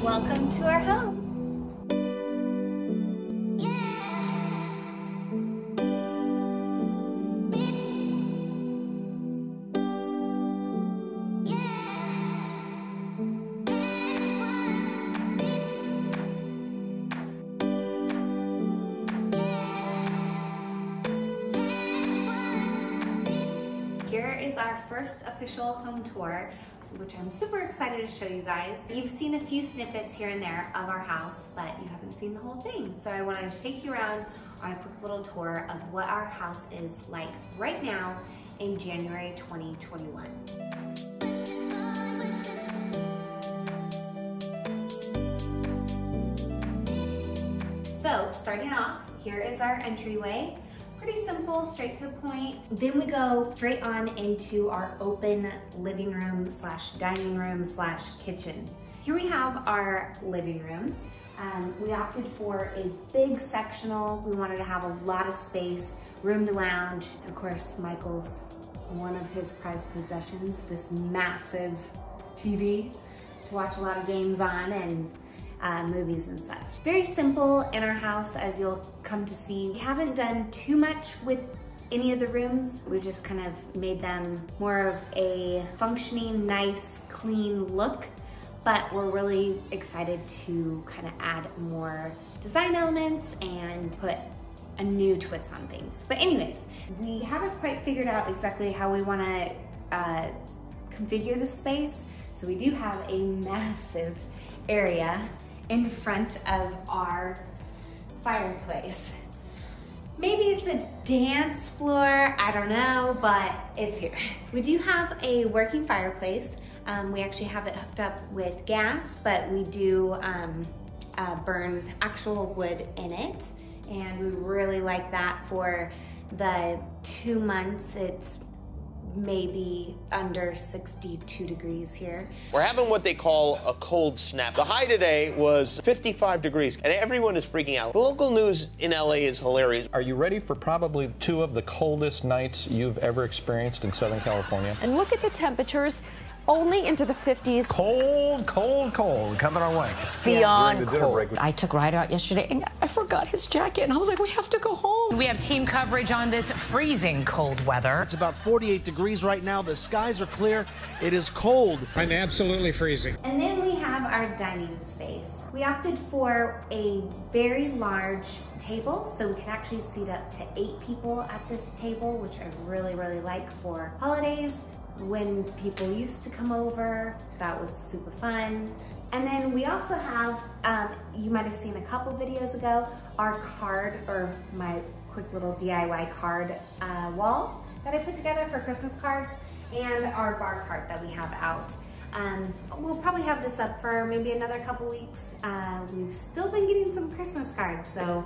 Welcome to our home. Here is our first official home tour, which I'm super excited to show you guys. You've seen a few snippets here and there of our house, but you haven't seen the whole thing. So I wanted to take you around on a quick little tour of what our house is like right now in January 2021. So starting off, here is our entryway. Pretty simple, straight to the point. Then we go straight on into our open living room slash dining room slash kitchen. Here we have our living room. We opted for a big sectional. We wanted to have a lot of space, room to lounge. Of course, Michael's one of his prized possessions, this massive TV to watch a lot of games on and movies and such. Very simple in our house, as you'll come to see. We haven't done too much with any of the rooms. We just kind of made them more of a functioning, nice, clean look, but we're really excited to kind of add more design elements and put a new twist on things. But anyways, we haven't quite figured out exactly how we want to configure the space. So we do have a massive area in front of our fireplace. Maybe it's a dance floor, I don't know, but it's here. We do have a working fireplace. We actually have it hooked up with gas, but we do burn actual wood in it. And we really like that. For the 2 months, it's maybe under 62 degrees here. We're having what they call a cold snap. The high today was 55 degrees, and everyone is freaking out. The local news in LA is hilarious. Are you ready for probably 2 of the coldest nights you've ever experienced in Southern California? And look at the temperatures, only into the 50s. Cold, cold, cold, coming our way. Beyond cold. I took Ryder out yesterday and I forgot his jacket and I was like, we have to go home. We have team coverage on this freezing cold weather. It's about 48 degrees right now. The skies are clear. It is cold. I'm absolutely freezing. And then we have our dining space. We opted for a very large table, so we can actually seat up to 8 people at this table, which I really, really like for holidays. When people used to come over, that was super fun. And then we also have, you might have seen a couple videos ago, our card, or my quick little DIY card wall that I put together for Christmas cards, and our bar cart that we have out. We'll probably have this up for maybe another couple weeks. We've still been getting some Christmas cards, so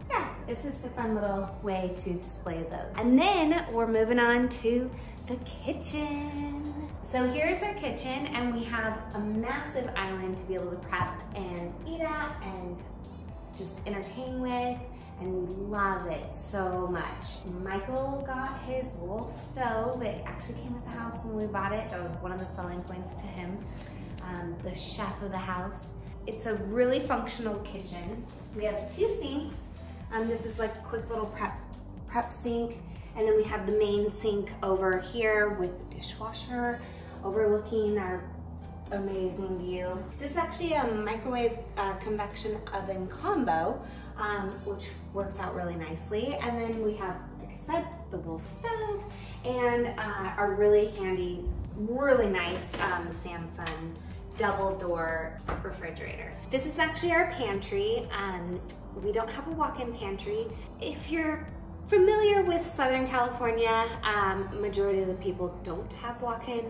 yeah, it's just a fun little way to display those. And then we're moving on to the kitchen. So here's our kitchen, and we have a massive island to be able to prep and eat at and just entertain with, and we love it so much. Michael got his Wolf stove. It actually came with the house when we bought it. That was one of the selling points to him. The chef of the house. It's a really functional kitchen. We have 2 sinks. This is like a quick little prep sink. And then we have the main sink over here with the dishwasher overlooking our amazing view. This is actually a microwave convection oven combo, which works out really nicely. And then we have, like I said, the Wolf stove and our really handy, really nice Samsung double door refrigerator. This is actually our pantry. We don't have a walk-in pantry. If you're familiar with Southern California, majority of the people don't have walk-in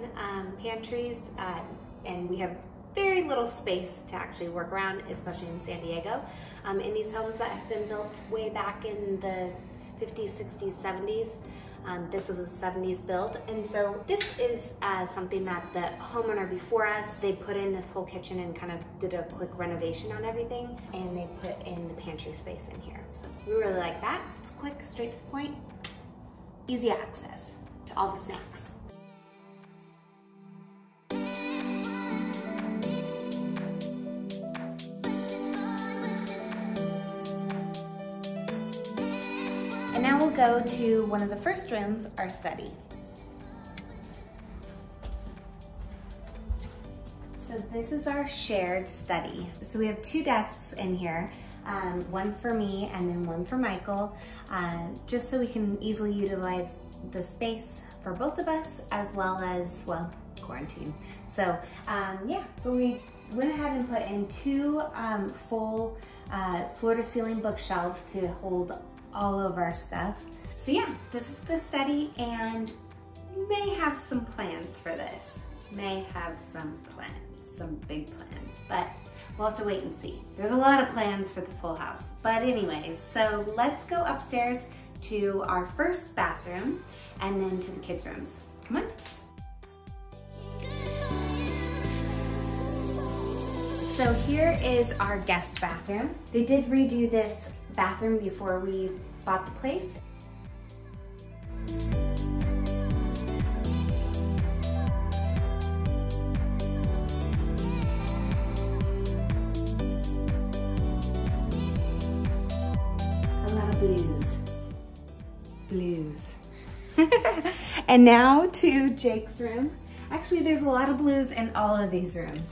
pantries, and we have very little space to actually work around, especially in San Diego. In these homes that have been built way back in the 50s, 60s, 70s, this was a 70s build, and so this is something that the homeowner before us, they put in this whole kitchen and kind of did a quick renovation on everything, and they put in the pantry space in here. So we really like that. It's quick, straight to the point, easy access to all the snacks. go to one of the first rooms, our study. So this is our shared study. So we have 2 desks in here, one for me and then one for Michael, just so we can easily utilize the space for both of us as well as, well, quarantine. So yeah, but we went ahead and put in 2 full floor-to-ceiling bookshelves to hold all of our stuff. So yeah, this is the study, and may have some plans for this. May have some plans, some big plans, but we'll have to wait and see. There's a lot of plans for this whole house. But anyways, so let's go upstairs to our first bathroom and then to the kids' rooms. Come on. So here is our guest bathroom. They did redo this bathroom before we bought the place. A lot of blues. Blues. And now to Jake's room. Actually, there's a lot of blues in all of these rooms.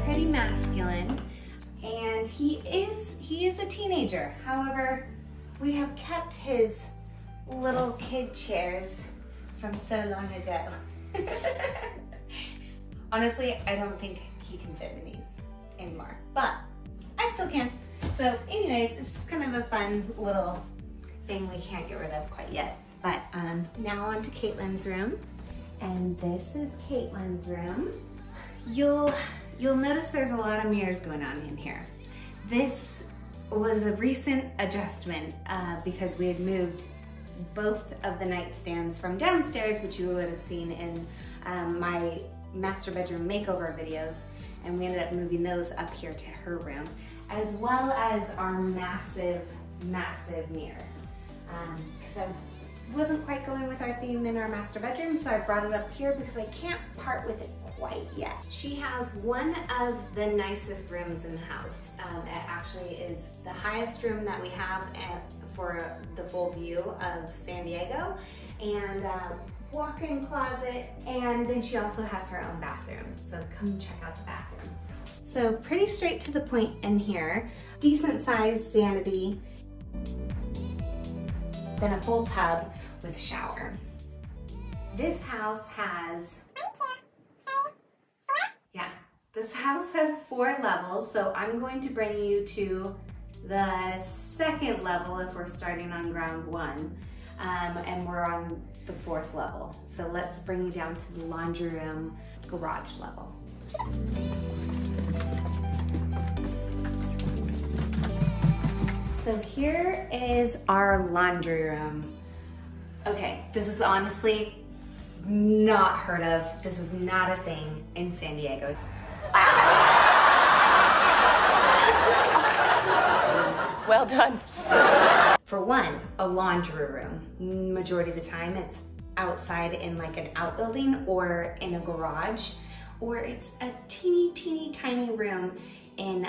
Pretty masculine, and he is a teenager. However, we have kept his little kid chairs from so long ago. Honestly, I don't think he can fit in these anymore, but I still can. So anyways, it's just kind of a fun little thing we can't get rid of quite yet. But now on to Caitlin's room, and this is Caitlin's room. You'll notice there's a lot of mirrors going on in here. This was a recent adjustment because we had moved both of the nightstands from downstairs, which you would have seen in my master bedroom makeover videos, and we ended up moving those up here to her room, as well as our massive, massive mirror. Because I wasn't quite going with our theme in our master bedroom, so I brought it up here because I can't part with it quite yet. She has one of the nicest rooms in the house. It actually is the highest room that we have for the full view of San Diego, and walk-in closet, and then she also has her own bathroom. So come check out the bathroom. So pretty straight to the point in here. Decent sized vanity, then a full tub with shower. This house has, yeah, this house has 4 levels, so I'm going to bring you to the 2nd level if we're starting on ground 1, and we're on the 4th level. So let's bring you down to the laundry room garage level. So here is our laundry room. Okay, this is honestly not heard of. This is not a thing in San Diego. Well done. For one, a laundry room. Majority of the time it's outside in like an outbuilding or in a garage, or it's a teeny, teeny, tiny room in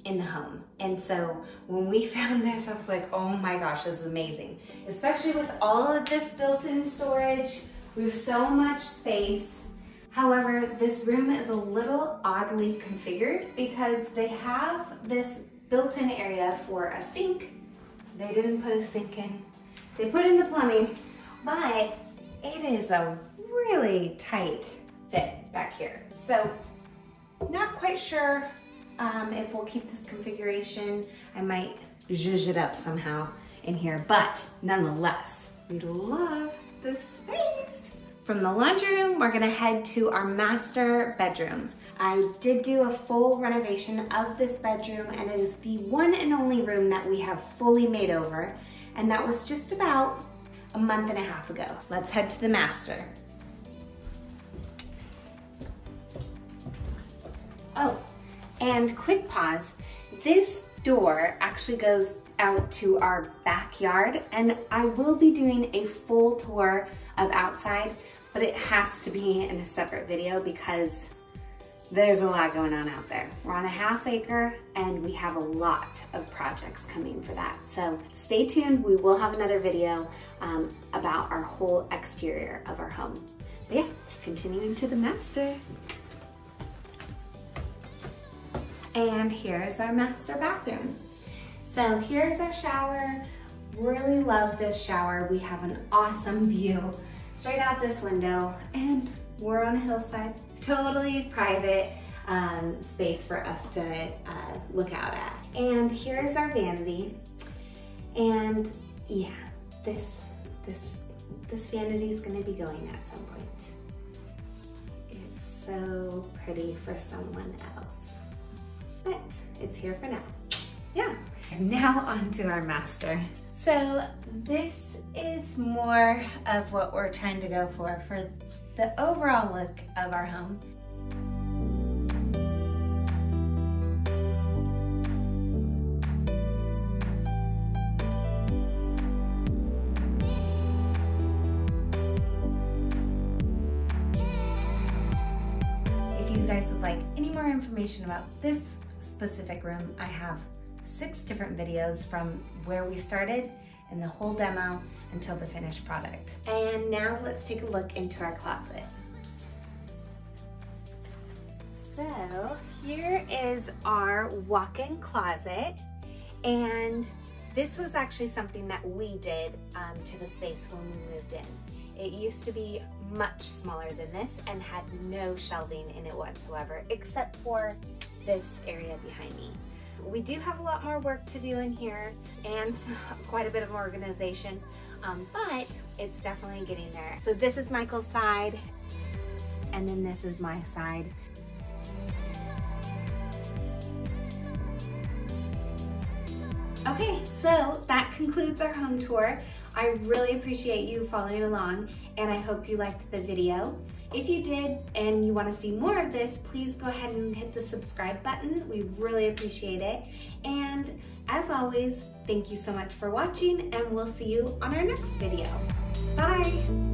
the home. And so when we found this, I was like, oh my gosh, this is amazing. Especially with all of this built-in storage. We have so much space. However, this room is a little oddly configured because they have this built-in area for a sink. They didn't put a sink in. They put in the plumbing, but it is a really tight fit back here. So not quite sure if we'll keep this configuration. I might zhuzh it up somehow in here, but nonetheless, we love this space. From the laundry room, we're gonna head to our master bedroom. I did do a full renovation of this bedroom, and it is the one and only room that we have fully made over, and that was just about a month and a half ago. Let's head to the master. Oh, and quick pause. This door actually goes out to our backyard, and I will be doing a full tour of outside, but it has to be in a separate video because there's a lot going on out there. We're on a ½ acre and we have a lot of projects coming for that. So stay tuned, we will have another video about our whole exterior of our home. But yeah, continuing to the master. And here's our master bathroom. So here's our shower. Really love this shower. We have an awesome view straight out this window and we're on a hillside. Totally private space for us to look out at. And here's our vanity. And yeah, this vanity is gonna be going at some point. It's so pretty for someone else, but it's here for now. Yeah, and now on to our master. So this is more of what we're trying to go for the overall look of our home. If you guys would like any more information about this specific room, I have 6 different videos from where we started and the whole demo until the finished product. And now let's take a look into our closet. So here is our walk-in closet, and this was actually something that we did to the space when we moved in. It used to be much smaller than this and had no shelving in it whatsoever, except for this area behind me. We do have a lot more work to do in here and quite a bit of organization, but it's definitely getting there. So this is Michael's side, and then this is my side. Okay, so that concludes our home tour. I really appreciate you following along, and I hope you liked the video. If you did and you want to see more of this, please go ahead and hit the subscribe button. We really appreciate it. And as always, thank you so much for watching, and we'll see you on our next video. Bye.